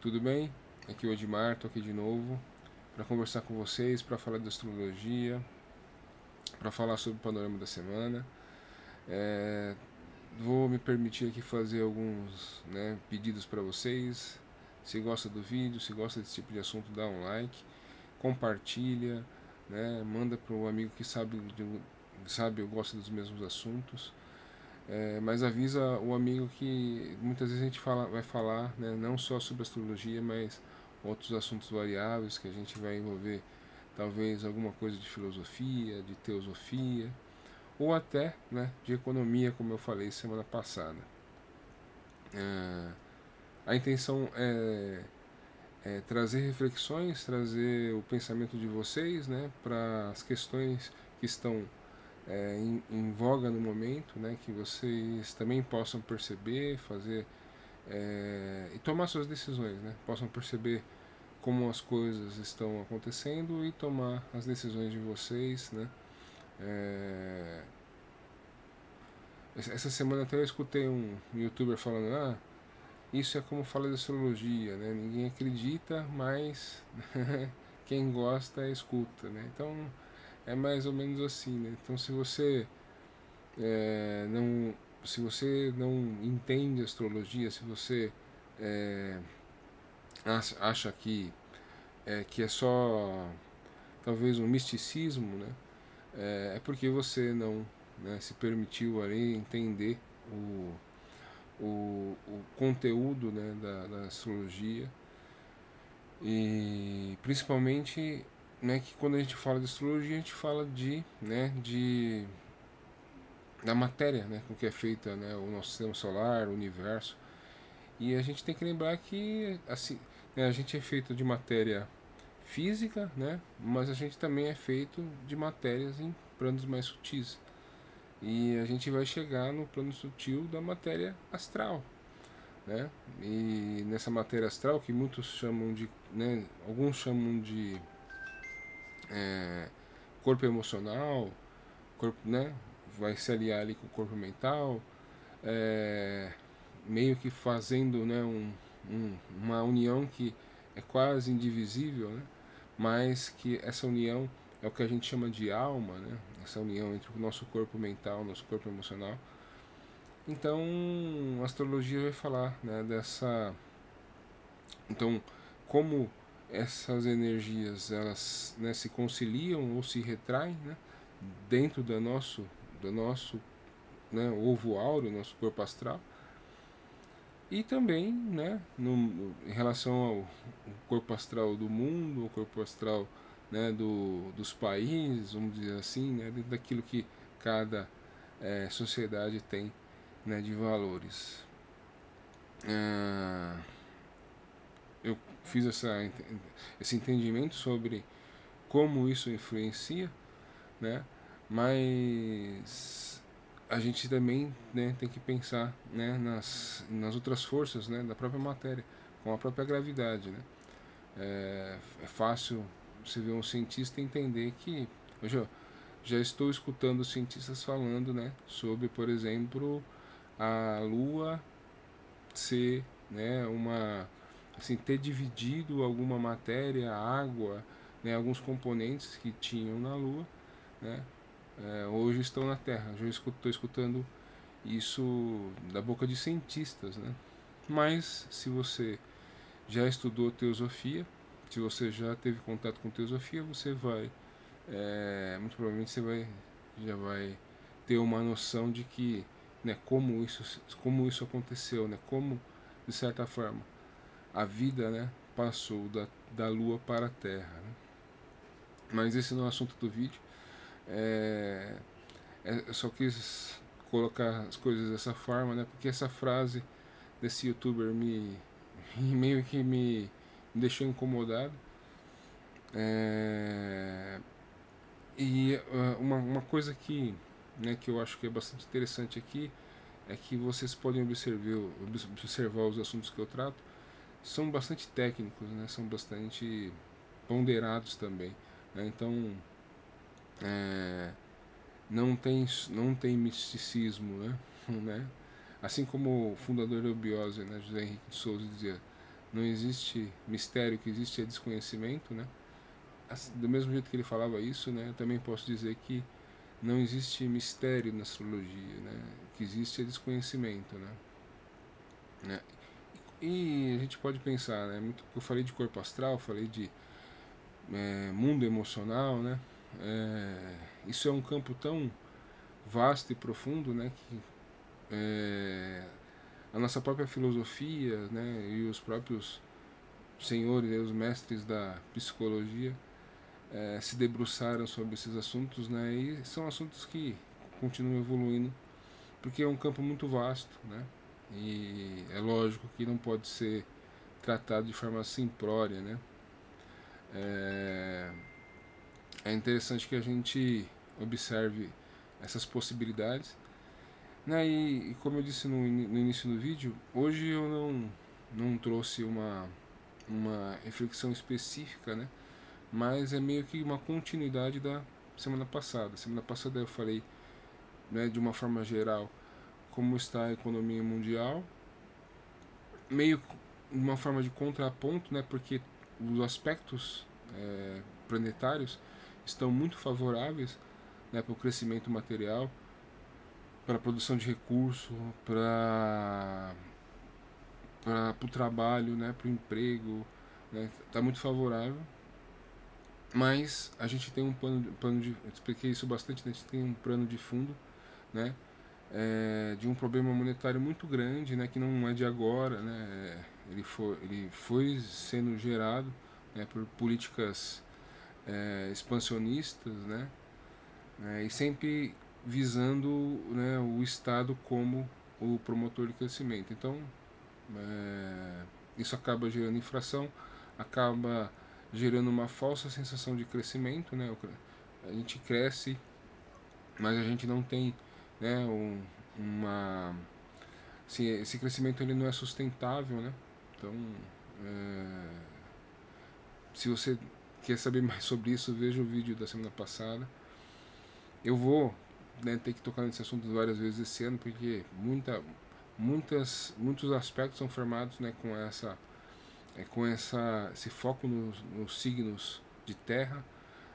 Tudo bem? Aqui é o Edmar, tô aqui de novo para conversar com vocês, para falar de astrologia, para falar sobre o panorama da semana. É, Vou me permitir aqui fazer alguns, pedidos para vocês. Se gosta do vídeo, se gosta desse tipo de assunto, dá um like, compartilha, manda para o amigo que sabe ou gosta dos mesmos assuntos. Mas avisa o amigo que muitas vezes a gente vai falar, não só sobre astrologia, mas outros assuntos variáveis que a gente vai envolver, talvez alguma coisa de filosofia, de teosofia, ou até de economia, como eu falei semana passada. A intenção é trazer reflexões, trazer o pensamento de vocês, para as questões que estão em voga no momento, que vocês também possam perceber, fazer e tomar suas decisões, possam perceber como as coisas estão acontecendo e tomar as decisões de vocês, É, Essa semana até eu escutei um youtuber falando, isso é como fala de astrologia, ninguém acredita, mas quem gosta escuta, então é mais ou menos assim, então não, se você não entende astrologia, se você é, acha que é só talvez um misticismo, é porque você não se permitiu ali entender o, o conteúdo da astrologia e principalmente que quando a gente fala de astrologia a gente fala de da matéria, com que é feita o nosso sistema solar, o universo. E a gente tem que lembrar que assim, a gente é feito de matéria física, mas a gente também é feito de matérias em planos mais sutis. E a gente vai chegar no plano sutil da matéria astral, né? E nessa matéria astral que muitos chamam de, alguns chamam de corpo emocional, corpo, vai se aliar ali com o corpo mental, é, meio que fazendo uma união que é quase indivisível, mas que essa união é o que a gente chama de alma, essa união entre o nosso corpo mental, nosso corpo emocional. Então a astrologia vai falar dessa. Então, como essas energias elas se conciliam ou se retraem dentro do nosso ovo áureo, nosso corpo astral, e também em relação ao corpo astral do mundo, o corpo astral dos países, vamos dizer assim, dentro daquilo que cada sociedade tem de valores. Ah, eu fiz esse entendimento sobre como isso influencia, né? Mas a gente também tem que pensar nas outras forças da própria matéria, com a própria gravidade. É fácil você ver um cientista entender que hoje eu já estou escutando cientistas falando sobre, por exemplo, a Lua ser uma assim, ter dividido alguma matéria, água, alguns componentes que tinham na Lua, né, hoje estão na Terra. Já estou escutando isso da boca de cientistas, Mas se você já estudou teosofia, se você já teve contato com teosofia, você vai, muito provavelmente já vai ter uma noção de que, como isso aconteceu, como de certa forma a vida, passou da Lua para a Terra, Mas esse não é o assunto do vídeo. É, eu só quis colocar as coisas dessa forma, porque essa frase desse youtuber meio que me deixou incomodado. É, e uma coisa que eu acho que é bastante interessante aqui é que vocês podem observar os assuntos que eu trato são bastante técnicos, são bastante ponderados também. Então, é, não tem misticismo, né? Assim como o fundador da Biose, José Henrique de Souza, dizia, não existe mistério, o que existe é desconhecimento, né? Do mesmo jeito que ele falava isso, né, eu também posso dizer que não existe mistério na astrologia, né? O que existe é desconhecimento, né? E a gente pode pensar, né? Eu falei de corpo astral, falei de mundo emocional, né? Isso é um campo tão vasto e profundo, né? Que a nossa própria filosofia, né? E os próprios senhores, os mestres da psicologia se debruçaram sobre esses assuntos, né? E são assuntos que continuam evoluindo, porque é um campo muito vasto, né? E é lógico que não pode ser tratado de forma simplória, né? É, é interessante que a gente observe essas possibilidades, né? E como eu disse no início do vídeo, hoje eu não trouxe uma reflexão específica, né? Mas é meio que uma continuidade da semana passada. Semana passada eu falei, né, de uma forma geral, como está a economia mundial, meio uma forma de contraponto, né, porque os aspectos planetários estão muito favoráveis, né, para o crescimento material, para a produção de recursos, para o trabalho, né, para o emprego, né, está muito favorável. Mas a gente tem um plano de, eu expliquei isso bastante, né, a gente tem um plano de fundo, né, de um problema monetário muito grande, né, que não é de agora, né, ele foi sendo gerado, né, por políticas expansionistas, né, e sempre visando, né, o Estado como o promotor de crescimento. Então, isso acaba gerando inflação, acaba gerando uma falsa sensação de crescimento, né? A gente cresce, mas a gente não tem, né, uma assim, esse crescimento ele não é sustentável, né? Então, se você quer saber mais sobre isso, veja o vídeo da semana passada. Eu vou, né, ter que tocar nesse assunto várias vezes esse ano, porque muitos aspectos são formados, né, com esse foco nos signos de terra,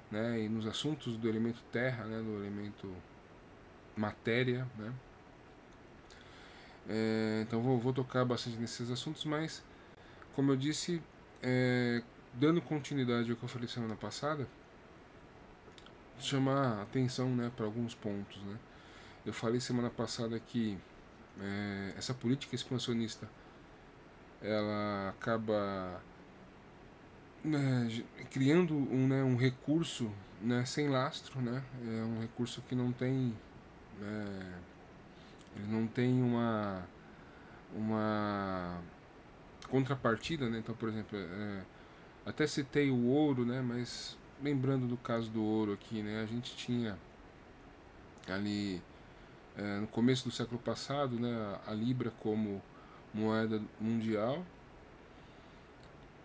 né, e nos assuntos do elemento terra, né, do elemento matéria, né. Então vou tocar bastante nesses assuntos, mas como eu disse, dando continuidade ao que eu falei semana passada, chamar atenção, né, para alguns pontos, né. Eu falei semana passada que essa política expansionista ela acaba, né, criando um recurso, né, sem lastro, né, é um recurso que não tem, ele não tem uma contrapartida, né. Então, por exemplo, até citei o ouro, né, mas lembrando do caso do ouro aqui, né, a gente tinha ali no começo do século passado, né, a libra como moeda mundial.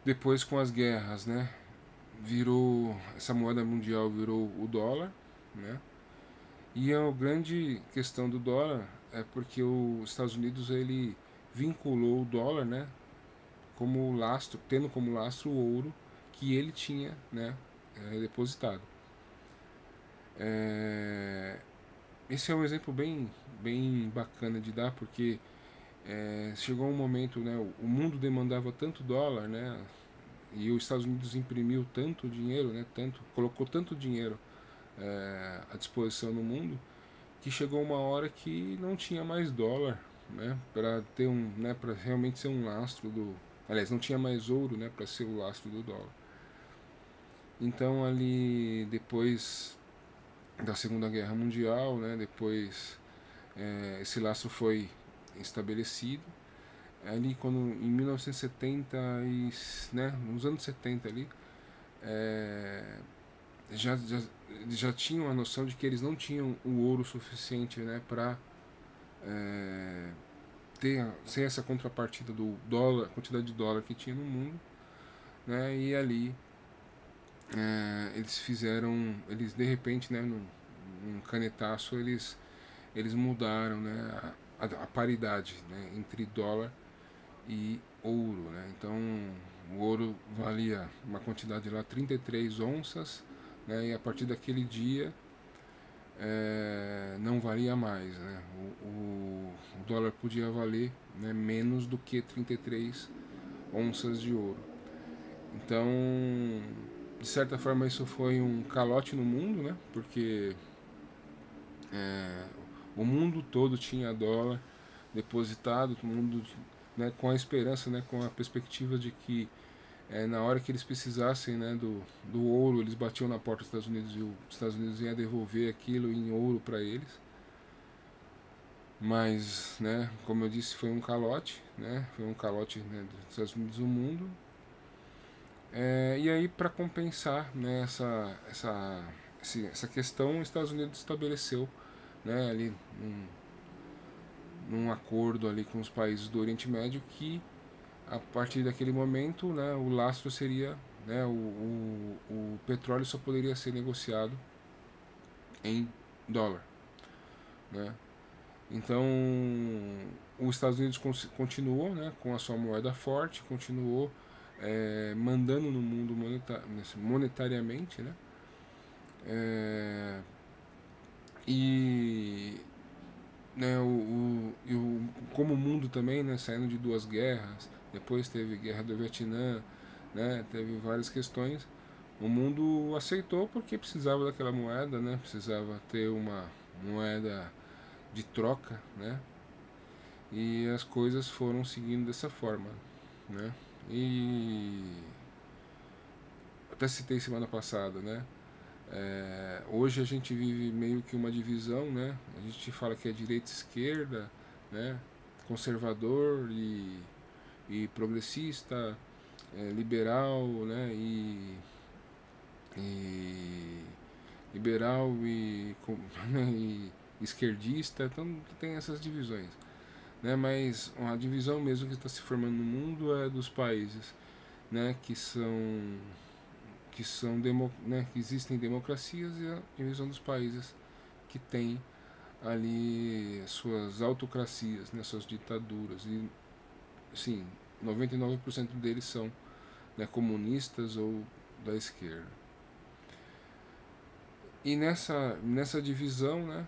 Depois, com as guerras, né, essa moeda mundial virou o dólar, né? E a grande questão do dólar é porque os Estados Unidos ele vinculou o dólar, né, como lastro, tendo como lastro o ouro que ele tinha, né, depositado. Esse é um exemplo bem bacana de dar, porque chegou um momento, né, o mundo demandava tanto dólar, né, e os Estados Unidos imprimiu tanto dinheiro, né, colocou tanto dinheiro à disposição no mundo, que chegou uma hora que não tinha mais dólar, né, para ter né, para realmente ser um lastro do, aliás, não tinha mais ouro, né, para ser o lastro do dólar. Então ali depois da Segunda Guerra Mundial, né, depois esse lastro foi estabelecido. Ali quando em 1970 né, nos anos 70 ali, já, já, já tinham a noção de que eles não tinham o ouro suficiente, né, para ter sem essa contrapartida do dólar, a quantidade de dólar que tinha no mundo, né, e ali eles de repente, né, num canetaço eles mudaram, né, a paridade, né, entre dólar e ouro, né? Então o ouro valia uma quantidade lá 33 onças, né? E a partir daquele dia não valia mais, né? O dólar podia valer, né, menos do que 33 onças de ouro. Então, de certa forma, isso foi um calote no mundo, né? Porque o mundo todo tinha dólar depositado, o mundo, né, com a esperança, né, com a perspectiva de que na hora que eles precisassem, né, do ouro, eles batiam na porta dos Estados Unidos e os Estados Unidos ia devolver aquilo em ouro para eles. Mas, né, como eu disse, foi um calote, né, foi um calote, né, dos Estados Unidos no mundo. E aí, para compensar, né, essa questão, os Estados Unidos estabeleceu, né, ali num acordo ali com os países do Oriente Médio que a partir daquele momento, né, o lastro seria, né, o petróleo só poderia ser negociado em dólar, né? Então, os Estados Unidos continuou, né, com a sua moeda forte, continuou mandando no mundo monetariamente, né? É, e né, como o mundo também, né, saindo de duas guerras, depois teve guerra do Vietnã, né, teve várias questões, o mundo aceitou porque precisava daquela moeda, né, precisava ter uma moeda de troca, né, e as coisas foram seguindo dessa forma, né, e até citei semana passada, né, hoje a gente vive meio que uma divisão, né? A gente fala que é direita e esquerda, né? Conservador e progressista, liberal, né? E liberal e esquerdista, então tem essas divisões, né? Mas uma divisão mesmo que está se formando no mundo é dos países, né? Né, que existem democracias e a divisão dos países que têm ali suas autocracias, né, suas ditaduras. E, sim, 99% deles são, né, comunistas ou da esquerda. E nessa divisão, né,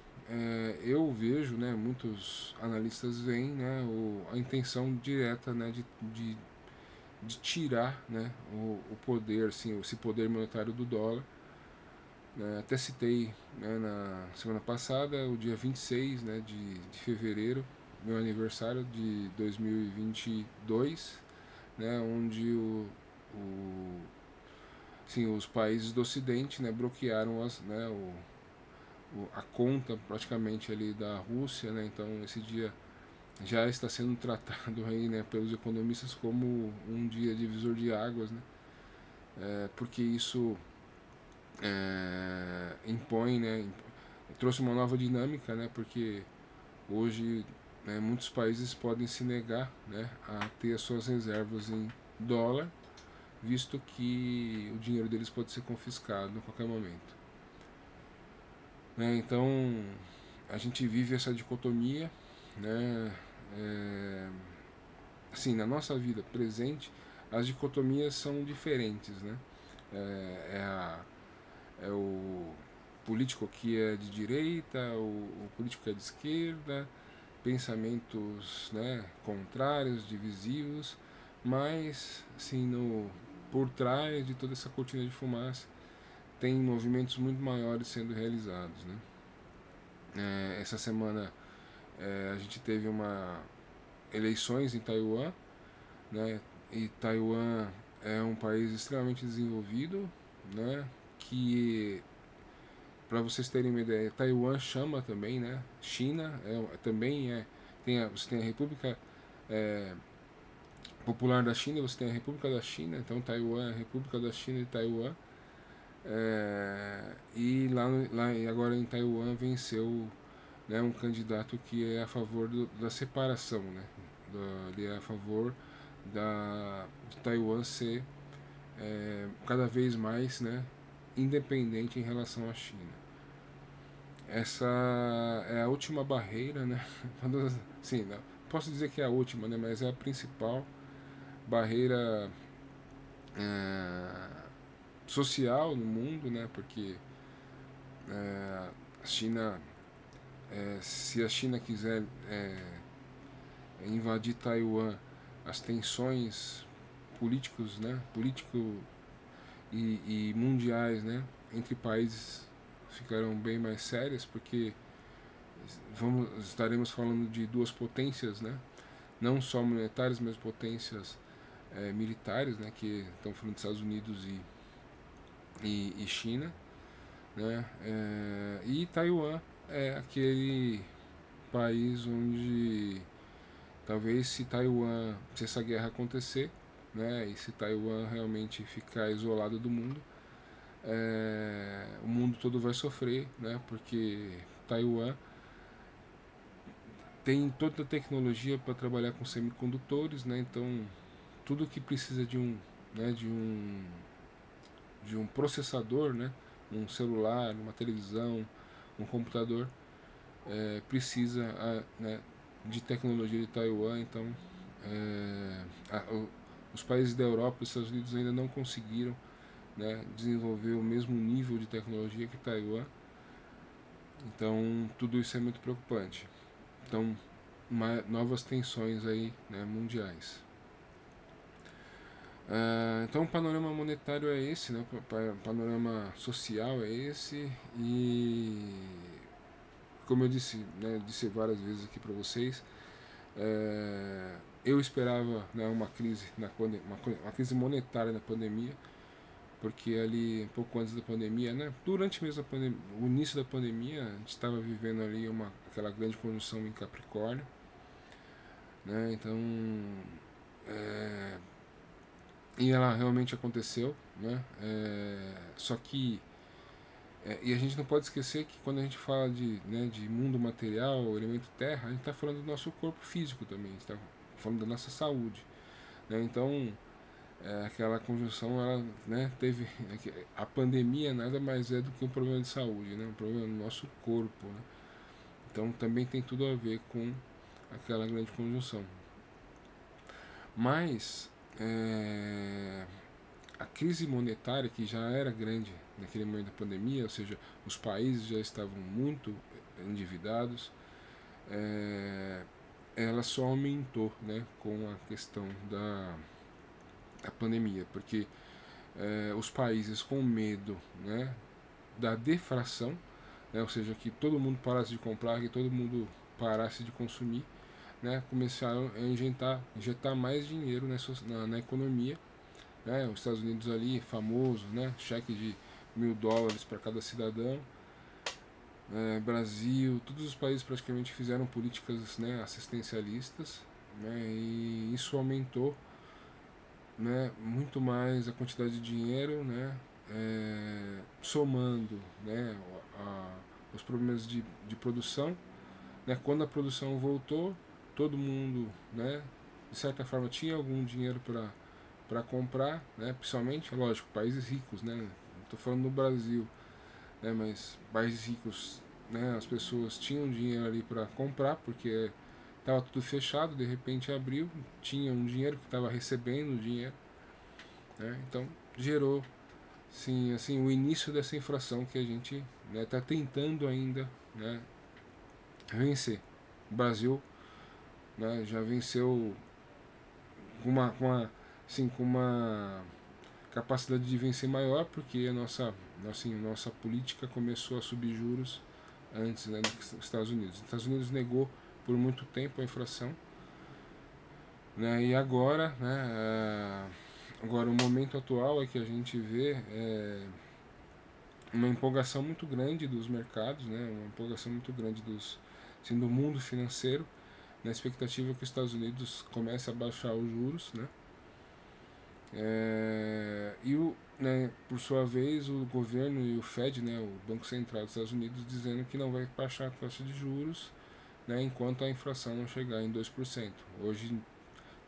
eu vejo, né, muitos analistas veem, né, a intenção direta, né, de tirar, né, o poder, assim, esse poder monetário do dólar. Até citei, né, na semana passada, o dia 26, né, de fevereiro, meu aniversário de 2022, né, onde sim, os países do Ocidente, né, bloquearam né, a conta praticamente ali da Rússia, né, então esse dia já está sendo tratado aí, né, pelos economistas como um dia divisor de águas, né, porque isso impõe, né, trouxe uma nova dinâmica, né, porque hoje, né, muitos países podem se negar, né, a ter as suas reservas em dólar, visto que o dinheiro deles pode ser confiscado a qualquer momento, né, então a gente vive essa dicotomia, né, assim, na nossa vida presente as dicotomias são diferentes, né, é o político que é de direita, o político que é de esquerda, pensamentos, né, contrários, divisivos, mas assim, por trás de toda essa cortina de fumaça tem movimentos muito maiores sendo realizados, né? Essa semana a gente teve eleições em Taiwan, né? E Taiwan é um país extremamente desenvolvido, né? Que, para vocês terem uma ideia, Taiwan chama também, né? China também você tem a República Popular da China, você tem a República da China, então Taiwan é a República da China e Taiwan. E e agora em Taiwan venceu, né, um candidato que é a favor da separação, né? Ele é a favor de Taiwan ser cada vez mais, né, independente em relação à China. Essa é a última barreira, né? Sim, não posso dizer que é a última, né? Mas é a principal, barreira social no mundo, né? Porque a China, se a China quiser invadir Taiwan, as tensões políticos, né? Político e mundiais, né? Entre países ficarão bem mais sérias, porque estaremos falando de duas potências, né? Não só monetárias, mas potências militares, né? Que estão falando dos Estados Unidos e China, né? E Taiwan é aquele país onde talvez se essa guerra acontecer, né? E se Taiwan realmente ficar isolado do mundo, o mundo todo vai sofrer, né? Porque Taiwan tem toda a tecnologia para trabalhar com semicondutores, né? Então tudo que precisa né, de um processador, né? Um celular, uma televisão, um computador, precisa né, de tecnologia de Taiwan. Então os países da Europa e dos Estados Unidos ainda não conseguiram, né, desenvolver o mesmo nível de tecnologia que Taiwan. Então tudo isso é muito preocupante. Então novas tensões aí, né, mundiais. Então o panorama monetário é esse, né, o panorama social é esse, e como eu disse, né, disse várias vezes aqui para vocês, eu esperava, né, uma crise monetária na pandemia, porque ali um pouco antes da pandemia, né, durante mesmo o início da pandemia, a gente estava vivendo ali aquela grande conjunção em Capricórnio, né, então e ela realmente aconteceu, né, só que e a gente não pode esquecer que quando a gente fala né, de mundo material, elemento terra, a gente está falando do nosso corpo físico também, a gente está falando da nossa saúde, né, então aquela conjunção, ela, né, teve a pandemia nada mais é do que um problema de saúde, né, um problema no nosso corpo, né? Então também tem tudo a ver com aquela grande conjunção. Mas a crise monetária, que já era grande naquele momento da pandemia, ou seja, os países já estavam muito endividados, ela só aumentou, né, com a questão da pandemia, porque os países com medo, né, da deflação, né, ou seja, que todo mundo parasse de comprar, que todo mundo parasse de consumir, né, começaram a injetar mais dinheiro na economia, né, os Estados Unidos ali, famoso, né, cheque de $1.000 para cada cidadão, Brasil, todos os países praticamente fizeram políticas, né, assistencialistas, né, e isso aumentou, né, muito mais a quantidade de dinheiro, né, somando, né, os problemas de produção, né, quando a produção voltou, todo mundo, né, de certa forma tinha algum dinheiro para comprar, né, principalmente, lógico, países ricos, né, estou falando do Brasil, né, mas países ricos, né, as pessoas tinham dinheiro ali para comprar, porque estava tudo fechado, de repente abriu, tinha um dinheiro que estava recebendo dinheiro, né, então gerou, sim, assim, o início dessa inflação que a gente está, né, tentando ainda, né, vencer. O Brasil, né, já venceu com uma capacidade de vencer maior, porque nossa política começou a subir juros antes, né, dos Estados Unidos. Os Estados Unidos negou por muito tempo a inflação, né, e agora, né, agora o momento atual é que a gente vê uma empolgação muito grande dos mercados, né, uma empolgação muito grande assim, do mundo financeiro, na expectativa que os Estados Unidos comece a baixar os juros, né, né, por sua vez, o governo e o Fed, né, o Banco Central dos Estados Unidos, dizendo que não vai baixar a taxa de juros, né, enquanto a inflação não chegar em 2%. Hoje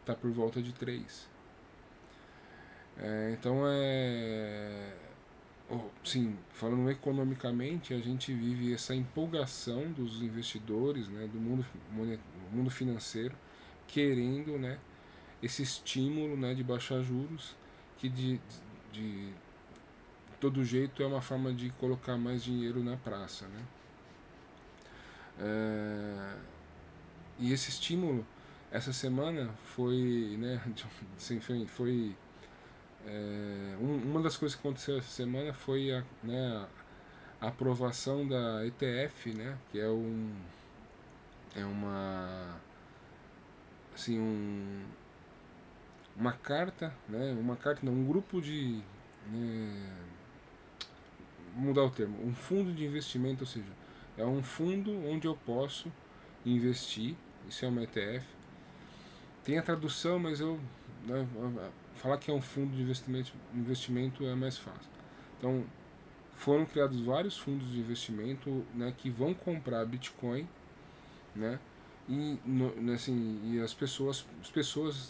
está por volta de 3%. Então, sim, falando economicamente, a gente vive essa empolgação dos investidores, né, do mundo financeiro, querendo, né, esse estímulo, né, de baixar juros, que de todo jeito é uma forma de colocar mais dinheiro na praça, né? E esse estímulo, essa semana foi, né, assim, uma das coisas que aconteceu essa semana foi a aprovação da ETF, né, que é uma assim uma carta, né, uma carta não, um grupo de vou mudar o termo, um fundo de investimento, ou seja, é um fundo onde eu posso investir, isso é uma ETF. Tem a tradução, mas né, falar que é um fundo de investimento é mais fácil. Então, foram criados vários fundos de investimento, né, que vão comprar Bitcoin, né, e assim, e as pessoas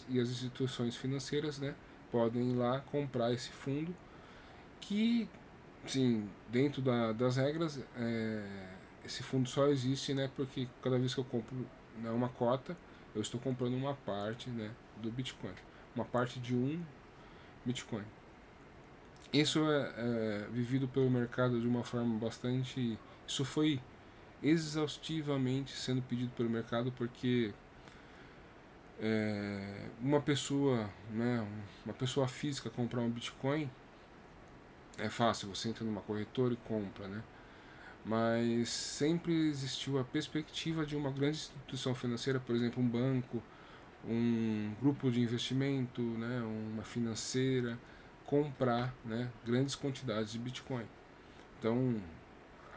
e as instituições financeiras, né, podem ir lá comprar esse fundo que, sim, dentro das regras, esse fundo só existe, né, porque cada vez que eu compro, né, uma cota, eu estou comprando uma parte, né, do Bitcoin, uma parte de um Bitcoin. Isso é vivido pelo mercado de uma forma bastante. Isso foi exaustivamente sendo pedido pelo mercado, porque uma pessoa, né, uma pessoa física comprar um Bitcoin é fácil, você entra numa corretora e compra, né? Mas sempre existiu a perspectiva de uma grande instituição financeira, por exemplo, um banco, um grupo de investimento, né, uma financeira, comprar, né, grandes quantidades de Bitcoin. Então,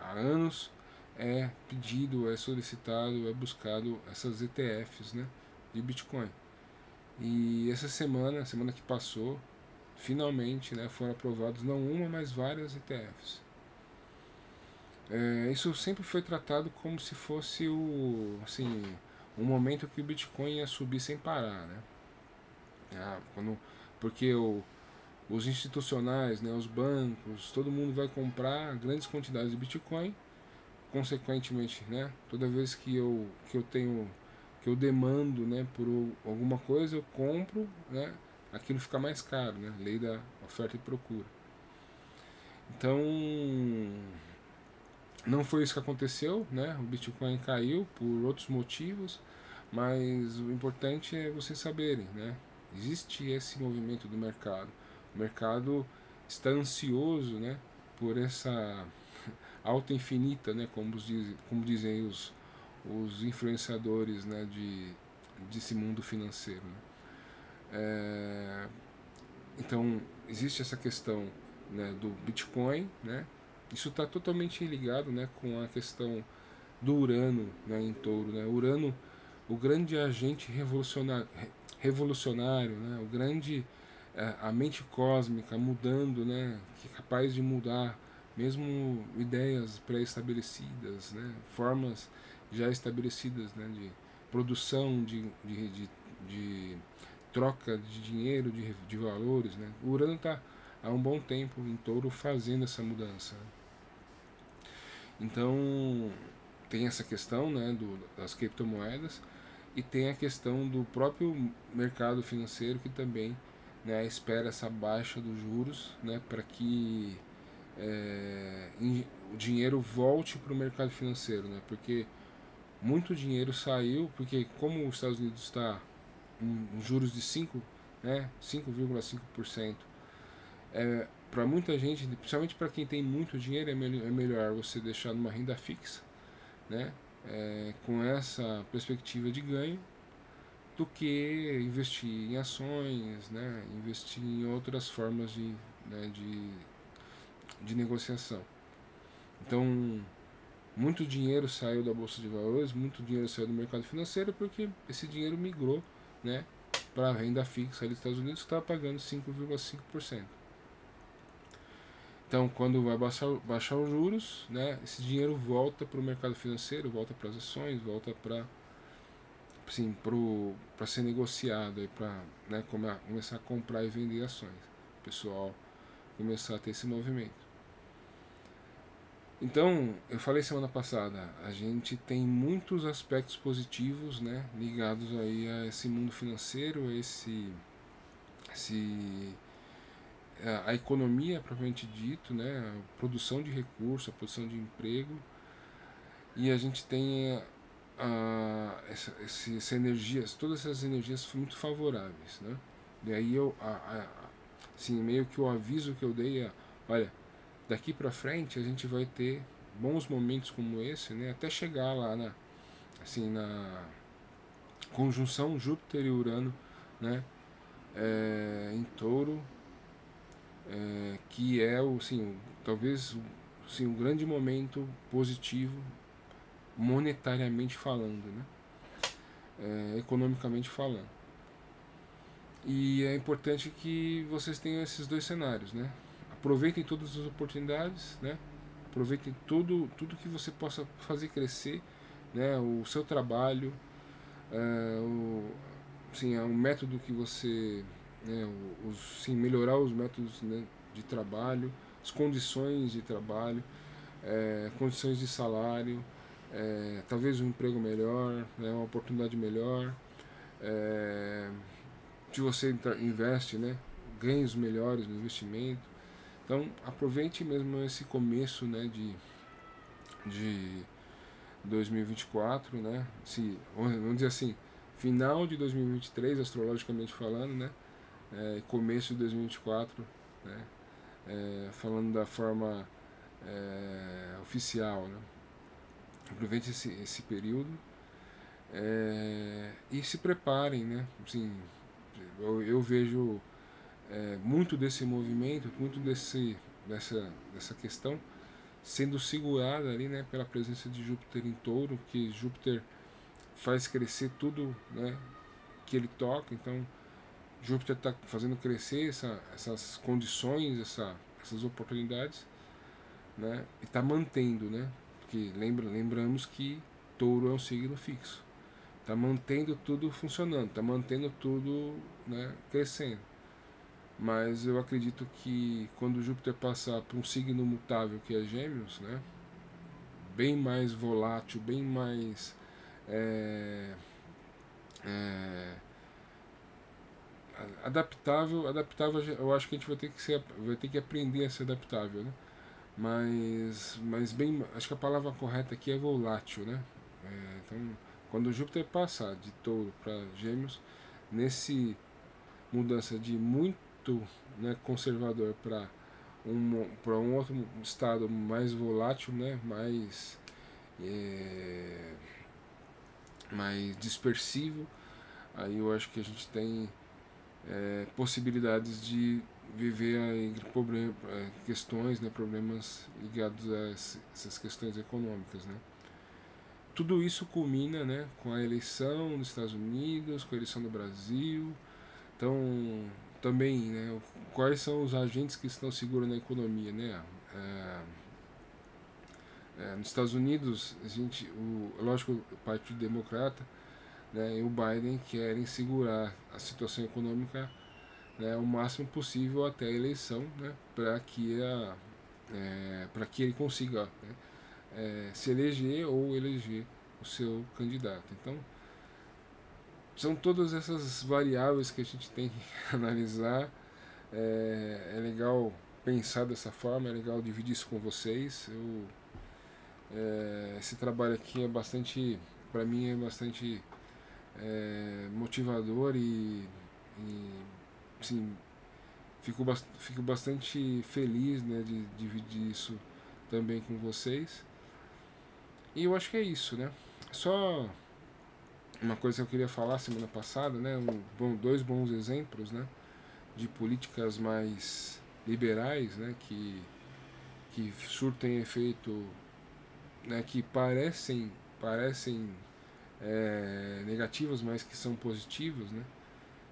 há anos é pedido, é solicitado, é buscado essas ETFs, né, de Bitcoin. E essa semana que passou, finalmente, né, foram aprovados não uma, mas várias ETFs. Isso sempre foi tratado como se fosse um momento que o Bitcoin ia subir sem parar, né? Porque os institucionais, né, os bancos, todo mundo vai comprar grandes quantidades de Bitcoin, consequentemente, né, toda vez que eu demando, né, por alguma coisa, eu compro, né, aquilo fica mais caro, né, lei da oferta e procura. Então, não foi isso que aconteceu, né? O Bitcoin caiu por outros motivos, mas o importante é vocês saberem, né? Existe esse movimento do mercado. O mercado está ansioso, né, por essa alta infinita, né, como dizem os influenciadores, né, desse mundo financeiro. Né? Então, existe essa questão, né, do Bitcoin, né? Isso está totalmente ligado, né, com a questão do Urano, né, em Touro, né? Urano, o grande agente revolucionário, né? O grande a mente cósmica mudando, né? Que é capaz de mudar mesmo ideias pré-estabelecidas, né? Formas já estabelecidas, né? De produção, de troca de dinheiro, de valores, né? O Urano está há um bom tempo em Touro fazendo essa mudança. Então tem essa questão, né, das criptomoedas, e tem a questão do próprio mercado financeiro que também, né, espera essa baixa dos juros, né, para que o dinheiro volte para o mercado financeiro, né, porque muito dinheiro saiu, porque como os Estados Unidos está em juros de 5, né, 5,5%, para muita gente, principalmente para quem tem muito dinheiro, é melhor você deixar numa renda fixa, né, com essa perspectiva de ganho, do que investir em ações, né, investir em outras formas né, de negociação. Então, muito dinheiro saiu da Bolsa de Valores, muito dinheiro saiu do mercado financeiro, porque esse dinheiro migrou, né, para a renda fixa ali dos Estados Unidos, que estava pagando 5,5%. Então, quando vai baixar os juros, né, esse dinheiro volta para o mercado financeiro, volta para as ações, volta para ser negociado, para, né, começar a comprar e vender ações. O pessoal começar a ter esse movimento. Então, eu falei semana passada, a gente tem muitos aspectos positivos, né, ligados aí a esse mundo financeiro, esse a economia propriamente dito, né, a produção de recursos, a produção de emprego, e a gente tem essa energias, todas essas energias muito favoráveis, né? E aí assim, meio que o aviso que eu dei é, olha, daqui para frente a gente vai ter bons momentos como esse, né? Até chegar lá na conjunção Júpiter e Urano, né? Em Touro, que é talvez um grande momento positivo monetariamente falando, né? Economicamente falando. E é importante que vocês tenham esses dois cenários, né? Aproveitem todas as oportunidades, né? Aproveitem tudo que você possa fazer crescer, né? O seu trabalho, o método que você, né? Melhorar os métodos, né? De trabalho, as condições de trabalho, condições de salário, talvez um emprego melhor, né? Uma oportunidade melhor. É, se você investe, né, ganhos melhores no investimento. Então, aproveite mesmo esse começo, né, de 2024, né, vamos dizer assim, final de 2023, astrologicamente falando, né, começo de 2024, né, falando da forma oficial, né. Aproveite esse período e se preparem, né, assim, eu vejo muito desse movimento, muito dessa questão sendo segurada ali, né, pela presença de Júpiter em Touro, que Júpiter faz crescer tudo, né, que ele toca. Então Júpiter está fazendo crescer essas condições, essas oportunidades, né, e está mantendo, né, porque lembramos que Touro é um signo fixo, está mantendo tudo funcionando, está mantendo tudo, né, crescendo. Mas eu acredito que quando Júpiter passar para um signo mutável que é Gêmeos, né, bem mais volátil, bem mais é, é, adaptável, eu acho que a gente vai ter que aprender a ser adaptável, né? Mas bem, acho que a palavra correta aqui é volátil, né? Então, quando Júpiter passar de Touro para Gêmeos, nesse mudança de muito, né, conservador para um outro estado mais volátil, né, é, mais dispersivo, aí eu acho que a gente tem possibilidades de viver aí questões, né, problemas ligados a essas questões econômicas, né. Tudo isso culmina, né, com a eleição dos Estados Unidos, com a eleição do Brasil. Então, também, né, quais são os agentes que estão segurando a economia, né? Nos Estados Unidos, lógico, o Partido Democrata, né, e o Biden querem segurar a situação econômica, né, o máximo possível até a eleição, né, para que ele consiga, né, se eleger ou eleger o seu candidato. Então, são todas essas variáveis que a gente tem que analisar. É legal pensar dessa forma, é legal dividir isso com vocês. Esse trabalho aqui é bastante, para mim é bastante motivador e assim, fico bastante feliz, né, de dividir isso também com vocês. E eu acho que é isso, né? Só uma coisa que eu queria falar semana passada, né? Dois bons exemplos, né? De políticas mais liberais, né? Que surtem efeito, né? Que parecem negativas, mas que são positivas, né?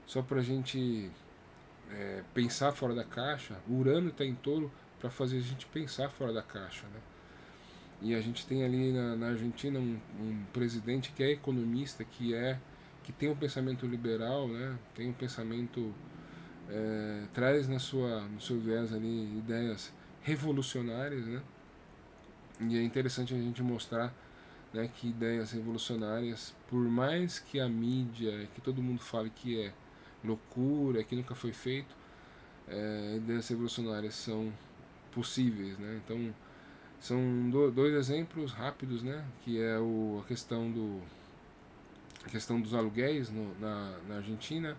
Só para a gente pensar fora da caixa. O Urano está em Touro para fazer a gente pensar fora da caixa, né? E a gente tem ali na Argentina um presidente que é economista, que tem um pensamento liberal, né? Tem um pensamento traz no seu viés ali ideias revolucionárias, né? E é interessante a gente mostrar, né, que ideias revolucionárias, por mais que a mídia, que todo mundo fale que é loucura, que nunca foi feito, ideias revolucionárias são possíveis, né? Então são dois exemplos rápidos, né? Que é a questão dos aluguéis na Argentina.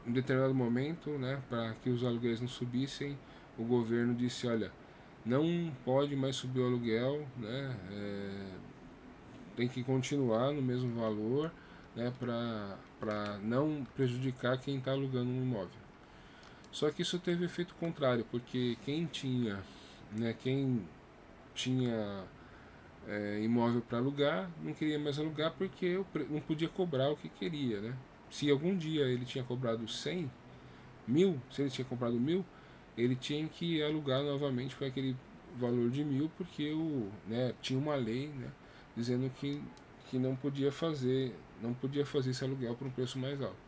Em determinado momento, né, para que os aluguéis não subissem, o governo disse, olha, não pode mais subir o aluguel, né, tem que continuar no mesmo valor, né, para não prejudicar quem está alugando um imóvel. Só que isso teve efeito contrário, porque quem tinha imóvel para alugar não queria mais alugar porque não podia cobrar o que queria, né? Se algum dia ele tinha cobrado 100 mil, se ele tinha comprado 1.000, ele tinha que alugar novamente para aquele valor de 1.000, porque tinha uma lei, né, dizendo que não podia fazer esse aluguel por um preço mais alto.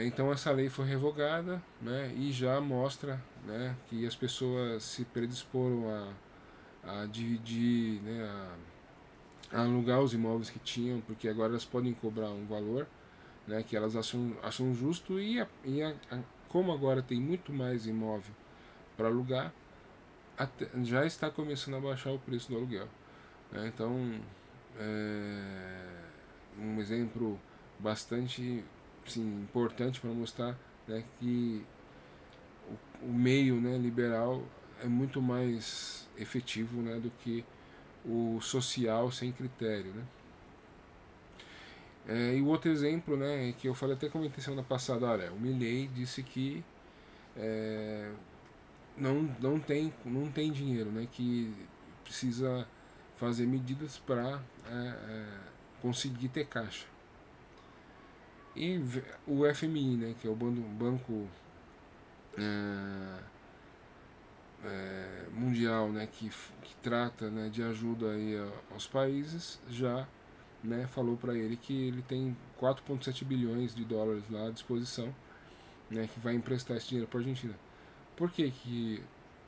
Então essa lei foi revogada, né, e já mostra, né, que as pessoas se predisporam a dividir, né, a alugar os imóveis que tinham, porque agora elas podem cobrar um valor, né, que elas acham justo, como agora tem muito mais imóvel para alugar, já está começando a baixar o preço do aluguel, né? Então, um exemplo bastante, sim, importante para mostrar, né, que o meio, né, liberal é muito mais efetivo, né, do que o social sem critério, né? E o outro exemplo, né, que eu falei até com a intenção na passada, olha, o Milei disse que não tem dinheiro, né, que precisa fazer medidas para conseguir ter caixa. E o FMI, né, que é o Banco Mundial, né, que trata, né, de ajuda aí aos países, já, né, falou para ele que ele tem 4,7 bilhões de dólares lá à disposição, né, que vai emprestar esse dinheiro para a Argentina. Por que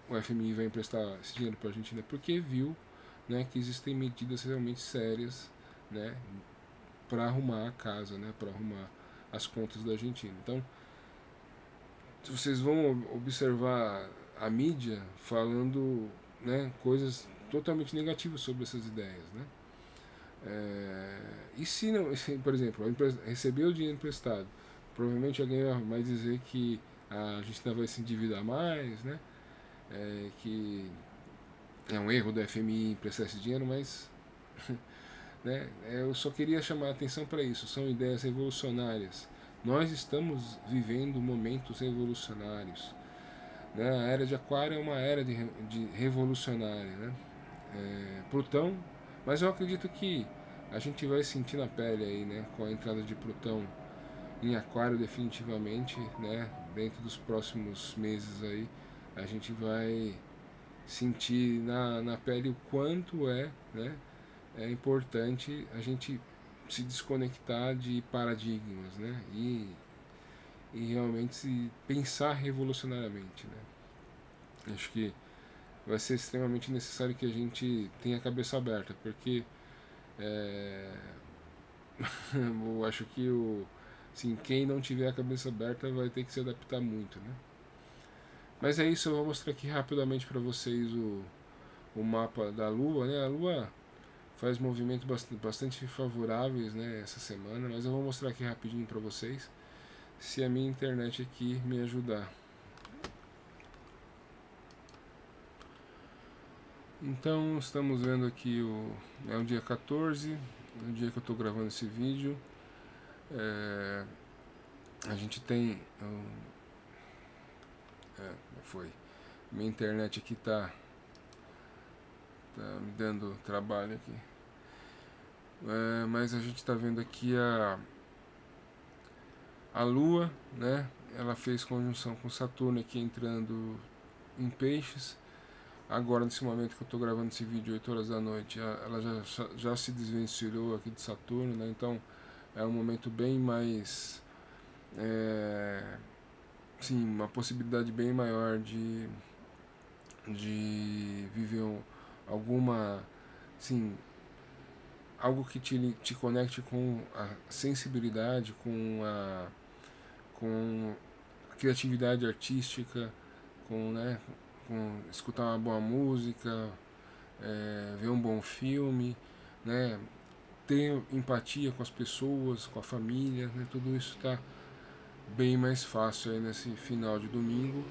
o FMI vai emprestar esse dinheiro para a Argentina? Porque viu, né, que existem medidas realmente sérias, né, para arrumar a casa, né, para arrumar as contas da Argentina. Então, vocês vão observar a mídia falando, né, coisas totalmente negativas sobre essas ideias, né? E se não, por exemplo, receber o dinheiro emprestado, provavelmente alguém vai dizer que a gente ainda vai se endividar mais, né? Que é um erro do FMI emprestar esse dinheiro, mas né, eu só queria chamar a atenção para isso. São ideias revolucionárias. Nós estamos vivendo momentos revolucionários, né? A era de Aquário é uma era de revolucionária, né? Plutão, mas eu acredito que a gente vai sentir na pele aí, né, com a entrada de Plutão em Aquário definitivamente, né? Dentro dos próximos meses aí, a gente vai sentir na pele o quanto né, é importante a gente se desconectar de paradigmas, né? E realmente se pensar revolucionariamente, né? Acho que vai ser extremamente necessário que a gente tenha a cabeça aberta, porque eu acho que assim, quem não tiver a cabeça aberta vai ter que se adaptar muito, né? Mas é isso, eu vou mostrar aqui rapidamente para vocês o mapa da Lua, né? A Lua faz movimentos bastante favoráveis, né, essa semana, mas eu vou mostrar aqui rapidinho para vocês, se a minha internet aqui me ajudar. Então estamos vendo aqui o dia 14, o dia que eu estou gravando esse vídeo. A gente tem foi minha internet aqui tá me dando trabalho aqui. Mas a gente está vendo aqui a Lua, né? Ela fez conjunção com Saturno aqui entrando em Peixes. Agora, nesse momento que eu estou gravando esse vídeo, 8 horas da noite, ela já se desvencilhou aqui de Saturno, né? Então é um momento bem mais, sim, uma possibilidade bem maior de viver alguma, assim, algo que te conecte com a sensibilidade, com a criatividade artística, né, com escutar uma boa música, ver um bom filme, né, ter empatia com as pessoas, com a família, né, tudo isso está bem mais fácil aí nesse final de domingo.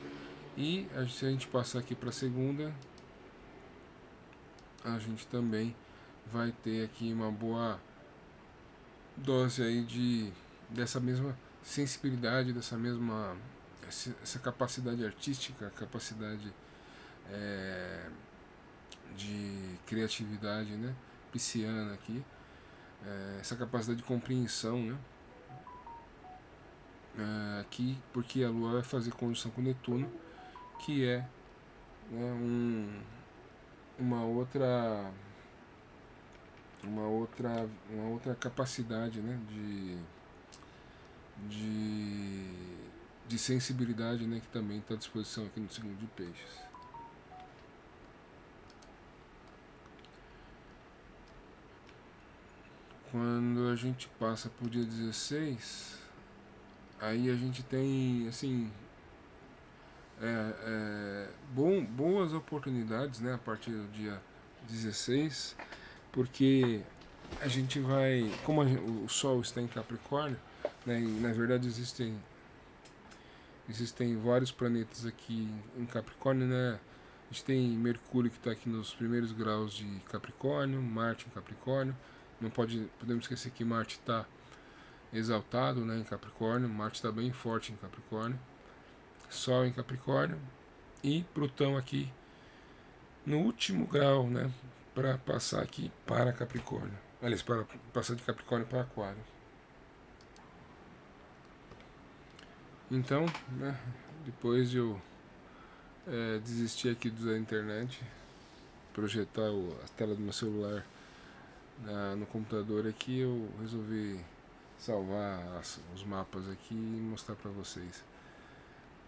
E se a gente passar aqui para segunda, a gente também vai ter aqui uma boa dose aí dessa mesma sensibilidade, dessa mesma essa capacidade artística, capacidade de criatividade, né, pisciana aqui, essa capacidade de compreensão, né, aqui porque a Lua vai fazer conjunção com Netuno, que é, né, uma outra capacidade, né, de, de sensibilidade, né, que também está à disposição aqui no signo de Peixes. Quando a gente passa pro dia 16, aí a gente tem, assim, boas oportunidades, né, a partir do dia 16, porque a gente vai, como o Sol está em Capricórnio, né, e na verdade existem vários planetas aqui em Capricórnio, né? A gente tem Mercúrio que está aqui nos primeiros graus de Capricórnio, Marte em Capricórnio. Não podemos esquecer que Marte está exaltado, né, em Capricórnio. Marte está bem forte em Capricórnio. Sol em Capricórnio e Plutão aqui no último grau, né, para passar aqui para Capricórnio. Aliás, para passar de Capricórnio para Aquário. Então, né, depois de eu desistir aqui da internet, projetar a tela do meu celular no computador aqui, eu resolvi salvar os mapas aqui e mostrar para vocês.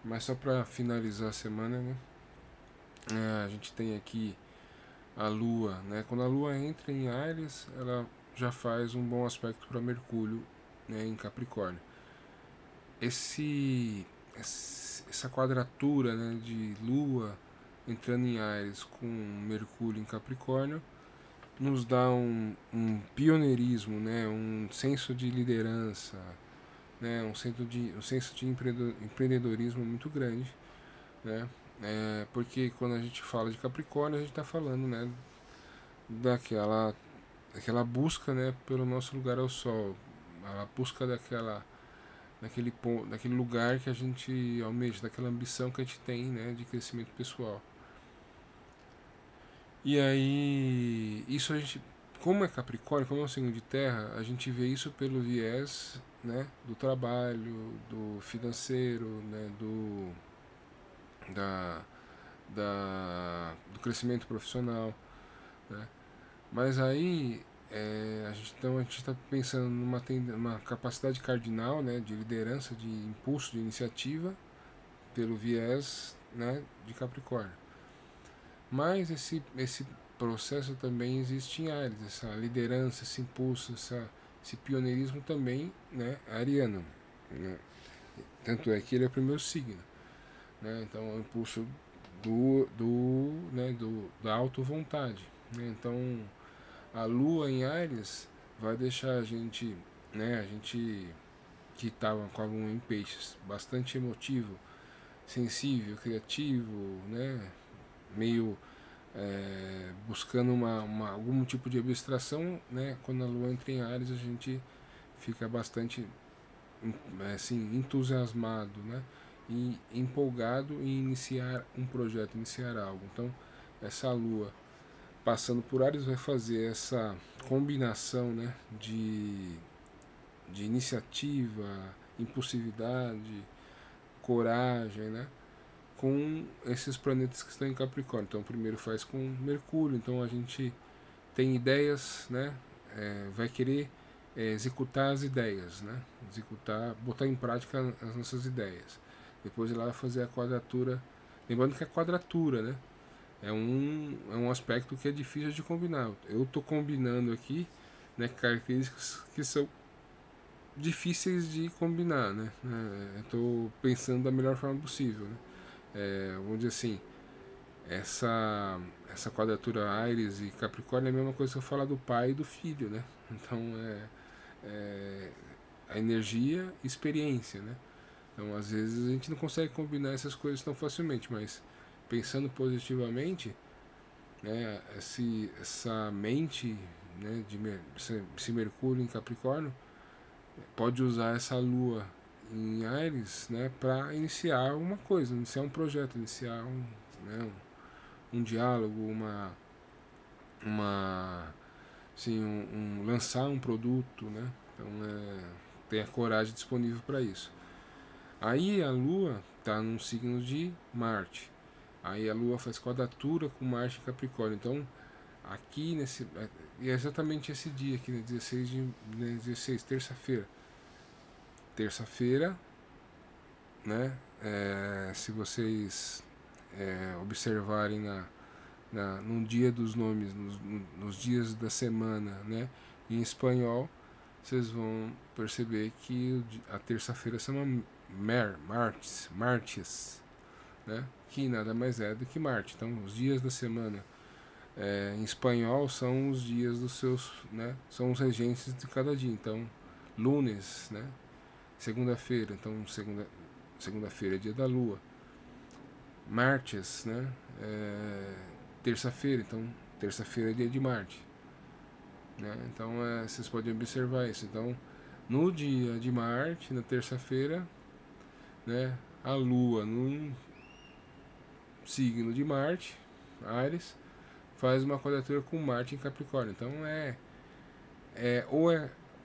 Mas só para finalizar a semana, né, a gente tem aqui a Lua, né? Quando a Lua entra em Áries, ela já faz um bom aspecto para Mercúrio, né, em Capricórnio. Essa quadratura, né, de Lua entrando em Áries com Mercúrio em Capricórnio nos dá um pioneirismo, né, um senso de liderança, né, um senso de empreendedorismo muito grande, né, porque quando a gente fala de Capricórnio a gente está falando, né, daquela busca, né, pelo nosso lugar ao Sol, a busca daquele lugar que a gente almeja, daquela ambição que a gente tem, né, de crescimento pessoal. E aí, isso a gente, como é Capricórnio, como é um signo de terra, a gente vê isso pelo viés, né, do trabalho, do financeiro, né, da, do crescimento profissional, né. Mas aí a gente está pensando numa capacidade cardinal, né, de liderança, de impulso, de iniciativa pelo viés, né, de Capricórnio. Mas esse processo também existe em Áries, essa liderança, esse impulso, esse pioneirismo também, né, ariano, né? Tanto é que ele é o primeiro signo, né? Então é o impulso da auto-vontade, né? Então a Lua em Áries vai deixar a gente que estava com a Lua em Peixes bastante emotivo, sensível, criativo, né, meio buscando algum tipo de abstração, né? Quando a Lua entra em Áries a gente fica bastante assim, entusiasmado, né, e empolgado em iniciar um projeto, iniciar algo. Então essa Lua passando por Áries vai fazer essa combinação, né, de iniciativa, impulsividade, coragem, né, com esses planetas que estão em Capricórnio. Então, primeiro faz com Mercúrio, então a gente tem ideias, né? Vai querer executar as ideias, né? Botar em prática as nossas ideias. Depois ela vai fazer a quadratura, lembrando que a quadratura, né, é um aspecto que é difícil de combinar. Eu estou combinando aqui, né, características que são difíceis de combinar, né? Estou pensando da melhor forma possível, né? Vamos dizer assim, essa quadratura Áries e Capricórnio é a mesma coisa que eu falar do pai e do filho, né? Então é a energia e experiência, né? Então às vezes a gente não consegue combinar essas coisas tão facilmente, mas pensando positivamente, né? Essa mente, né? Esse Mercúrio em Capricórnio pode usar essa Lua em Áries, né? Para iniciar uma coisa, iniciar um projeto, iniciar né, um diálogo, uma assim, lançar um produto, né? Então ter a coragem disponível para isso. Aí a Lua está num signo de Marte. Aí a Lua faz quadratura com Marte em Capricórnio. Então aqui nesse é exatamente esse dia aqui, né, 16, terça-feira. Terça-feira, né? Se vocês observarem no dia dos nomes, nos dias da semana, né, em espanhol, vocês vão perceber que a terça-feira se chama Martes, né, que nada mais é do que Marte. Então, os dias da semana em espanhol são os dias dos seus, né, são os regentes de cada dia. Então, lunes, né, segunda-feira, então segunda-feira é dia da Lua. Martes, né, terça-feira, então terça-feira é dia de Marte, né? Então vocês podem observar isso. Então no dia de Marte, na terça-feira, né, a Lua num signo de Marte, Áries, faz uma quadratura com Marte em Capricórnio. Então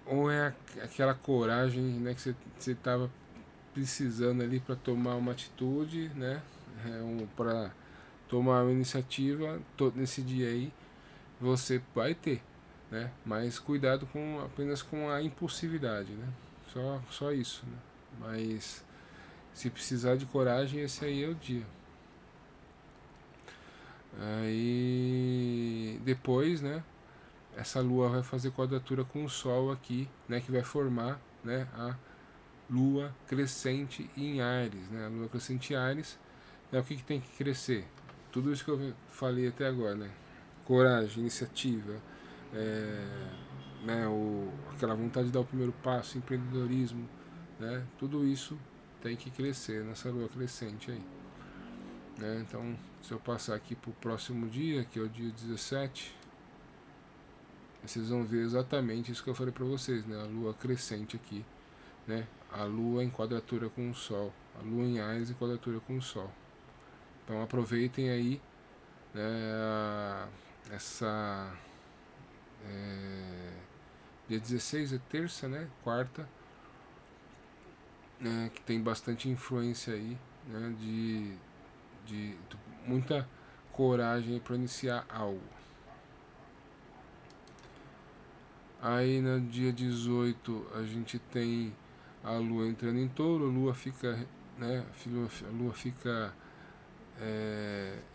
ou é aquela coragem, né, que você estava precisando ali para tomar uma atitude, né, para tomar uma iniciativa nesse dia aí, você vai ter, né? Mas cuidado apenas com a impulsividade, né? Só isso, né? Mas se precisar de coragem, esse aí é o dia. Aí depois, né? Essa Lua vai fazer quadratura com o Sol aqui, né? Que vai formar, né? A Lua crescente em Áries, né? A Lua crescente em Áries, né? O que tem que crescer? Tudo isso que eu falei até agora, né? Coragem, iniciativa, né, aquela vontade de dar o primeiro passo, empreendedorismo, né? Tudo isso tem que crescer nessa lua crescente aí, né? Então, se eu passar aqui para o próximo dia, que é o dia 17, vocês vão ver exatamente isso que eu falei para vocês, né? A lua crescente aqui, né? A lua em quadratura com o sol, a lua em Áries em quadratura com o sol. Então aproveitem aí, né, essa dia 16 é terça, né? Quarta, né? Que tem bastante influência aí, né? De muita coragem para iniciar algo. Aí no dia 18 a gente tem a Lua entrando em Touro, a Lua fica, né? A Lua fica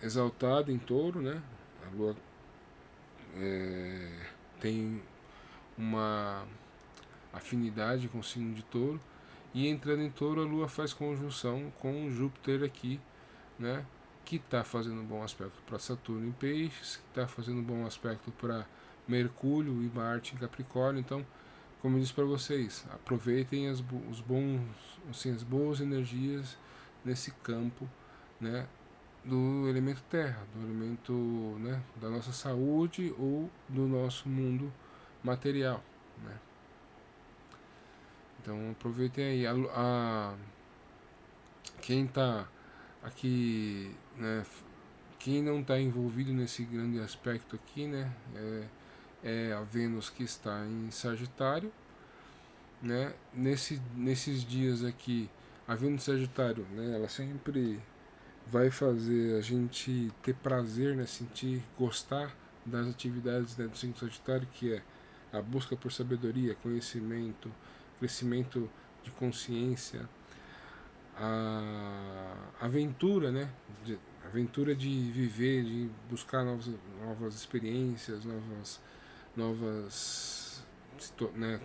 exaltada em Touro, né? A Lua tem uma afinidade com o signo de Touro, e entrando em Touro a Lua faz conjunção com Júpiter aqui, né, que está fazendo um bom aspecto para Saturno em Peixes, que está fazendo um bom aspecto para Mercúrio e Marte em Capricórnio. Então, como eu disse para vocês, aproveitem as boas energias nesse campo, né, do elemento terra, do elemento, né, da nossa saúde ou do nosso mundo material, né? Então aproveitem aí quem está aqui, né, quem não está envolvido nesse grande aspecto aqui, né, é a Vênus que está em Sagitário, né? Nesses dias aqui, a Vênus Sagitário, né, ela sempre vai fazer a gente ter prazer, né, sentir, gostar das atividades, né, do signo Sagitário, que é a busca por sabedoria, conhecimento, crescimento de consciência, a aventura, né, aventura de viver, de buscar novas experiências, novas, né,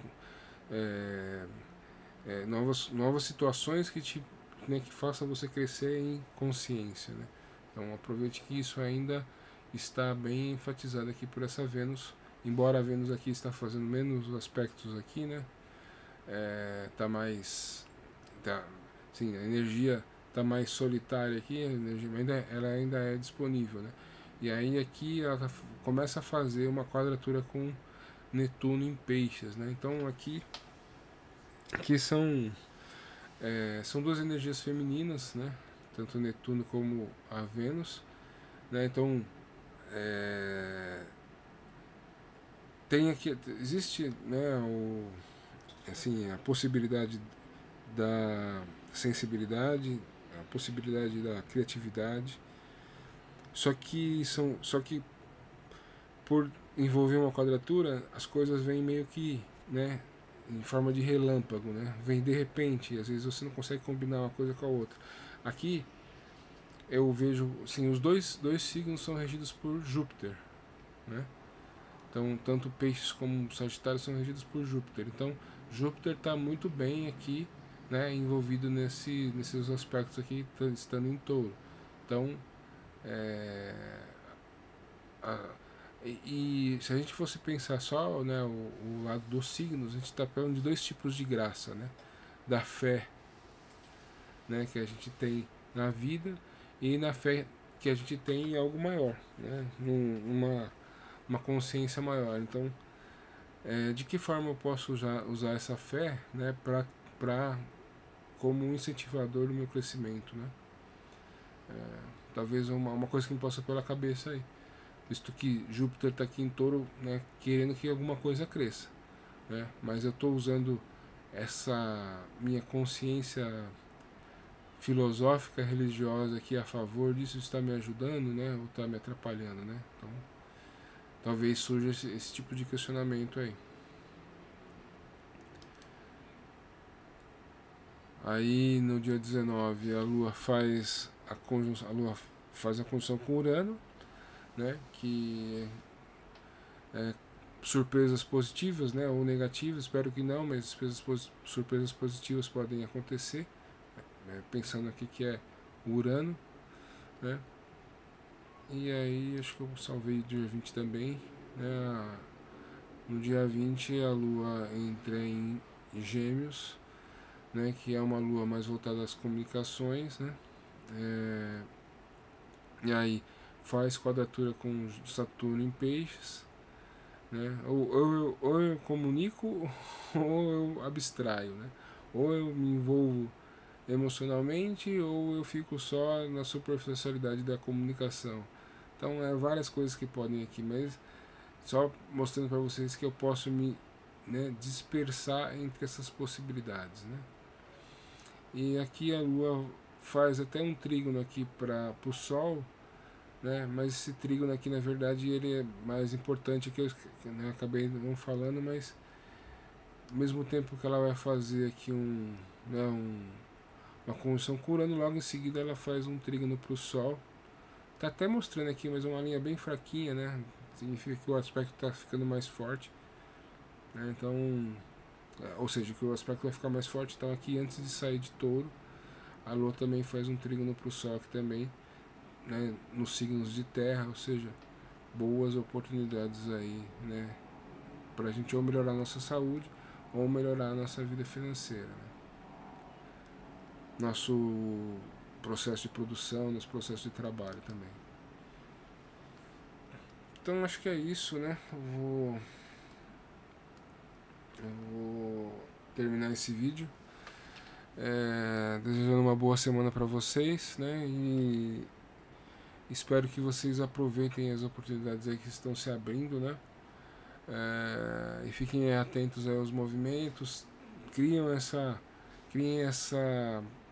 é, novas situações que te, né, que façam você crescer em consciência, né? Então aproveite que isso ainda está bem enfatizado aqui por essa Vênus, embora a Vênus aqui está fazendo menos aspectos aqui, né? Tá mais, tá, sim, a energia tá mais solitária aqui, a energia ela ainda é disponível, né? E aí aqui ela começa a fazer uma quadratura com Netuno em Peixes, né? Então aqui são duas energias femininas, né? Tanto Netuno como a Vênus, né? Então tem aqui, existe, né, assim, a possibilidade da sensibilidade, a possibilidade da criatividade, só que por envolver uma quadratura, as coisas vêm meio que, né, em forma de relâmpago, né? Vem de repente, às vezes você não consegue combinar uma coisa com a outra. Aqui eu vejo, assim, os dois signos são regidos por Júpiter, né? Então, tanto Peixes como Sagitário são regidos por Júpiter. Então, Júpiter está muito bem aqui, né, envolvido nesses aspectos aqui, estando em Touro. Então, a, e se a gente fosse pensar só, né, o lado dos signos, a gente está falando de dois tipos de graça, né? Da fé, né, que a gente tem na vida e na fé que a gente tem em algo maior, né? Uma consciência maior. Então, de que forma eu posso usar essa fé, né, como um incentivador do meu crescimento, né? Talvez uma coisa que me possa pela cabeça aí, visto que Júpiter está aqui em Touro, né, querendo que alguma coisa cresça, né? Mas eu estou usando essa minha consciência filosófica, religiosa aqui a favor disso, está me ajudando, né, ou está me atrapalhando, né? Então, talvez surja esse tipo de questionamento aí. Aí no dia 19 a Lua faz a conjunção com Urano, né? Que é surpresas positivas, né? Ou negativas, espero que não, mas surpresas positivas podem acontecer. Pensando aqui que é o Urano, né? E aí acho que eu salvei dia 20 também, né? No dia 20 a Lua entra em Gêmeos, né? Que é uma Lua mais voltada às comunicações, né? E aí faz quadratura com Saturno em Peixes, né? Ou eu comunico ou eu abstraio, né? Ou eu me envolvo emocionalmente ou eu fico só na superficialidade da comunicação. Então é várias coisas que podem aqui, mas só mostrando para vocês que eu posso me, né, dispersar entre essas possibilidades, né? E aqui a Lua faz até um trígono aqui para o Sol, né? Mas esse trígono aqui na verdade ele é mais importante que eu, né, acabei não falando, mas ao mesmo tempo que ela vai fazer aqui né, uma conjunção com Urano, logo em seguida ela faz um trígono para o Sol. Tá até mostrando aqui, mas uma linha bem fraquinha, né? Significa que o aspecto está ficando mais forte, né? Então, ou seja, que o aspecto vai ficar mais forte. Então aqui antes de sair de Touro, a Lua também faz um trígono para o Sol aqui também, né? Nos signos de Terra, ou seja, boas oportunidades aí, né? Para a gente ou melhorar a nossa saúde ou melhorar a nossa vida financeira, né? Nosso processo de produção, nosso processo de trabalho também. Então acho que é isso, né? Eu vou terminar esse vídeo. Desejando uma boa semana para vocês, né? E espero que vocês aproveitem as oportunidades aí que estão se abrindo, né? E fiquem atentos aos movimentos, criem essa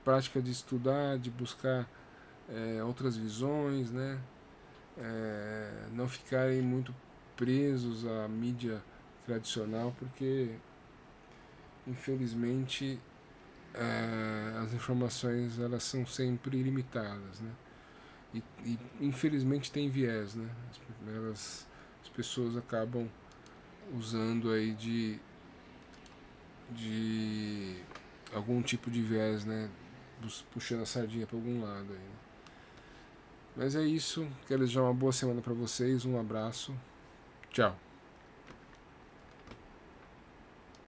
prática de estudar, de buscar outras visões, né? Não ficarem muito presos à mídia tradicional, porque infelizmente as informações elas são sempre limitadas, né? e infelizmente tem viés, né? As pessoas acabam usando aí de algum tipo de viés, né? Puxando a sardinha para algum lado aí. Mas é isso, quero desejar uma boa semana para vocês, um abraço, tchau.